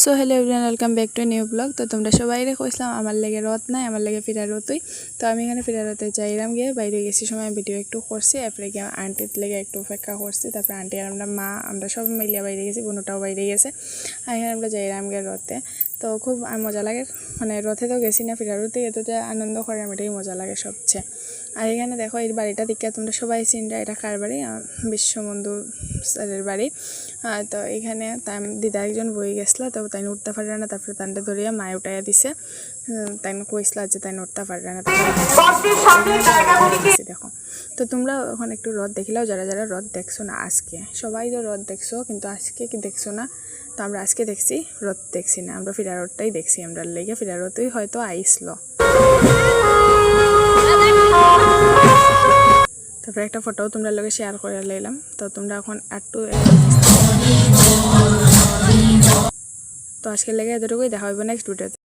So hello everyone, welcome back to new blog. তো তোমরা সবাই কইছিলাম আমার লেগে রথ নাই, আমার লেগে ফিরার রতই। তো আমি এখানে ফিরার রতে যাইলাম, গিয়ে বাইরে গেছি সময় ভিডিও একটু করছি, এরপরে গিয়ে আন্টির লেগে একটু অপেক্ষা করছি। তারপরে আন্টি আর আমরা সব মিলিয়ে বাইরে গেছি, বোনটাও বাইরে গেছে। আর এখানে আমরা যাইলাম গিয়ে রথে। তো খুব মজা লাগে, মানে রথে তো গেছি না, ফিরার রতে এতটা আনন্দ করে এটাই মজা লাগে সবচেয়ে। আর এখানে দেখো এই বাড়িটা দেখে তোমরা সবাই চিনরা, এটা কার বাড়ি? বিশ্ববন্ধু স্যারের বাড়ি। তো এখানে দিদা একজন বই গেছিলো, তো তাই উঠতে পারে না, তারপরে তানটা ধরিয়া মায়ে উঠাইয়া দিছে। তাই কইছিল যে তাই উঠতে পারে না। দেখো, তো তোমরা এখন একটু রথ দেখিলাও, যারা যারা রথ দেখছো না আজকে, সবাই তো রথ দেখছো, কিন্তু আজকে কি দেখছো না? তো আমরা আজকে দেখছি, রথ দেখছি না, আমরা ফিরার রথটাই দেখছি। আমরা লেগে ফিরার রথই হয়তো আইসলো। তারপরে একটা ফটোও তোমরা লোকে শেয়ার করে লাইলাম। তো তোমরা এখন একটু তো আজকের লেগে এতটুকুই, দেখা হবে নেক্সট ভিডিওতে।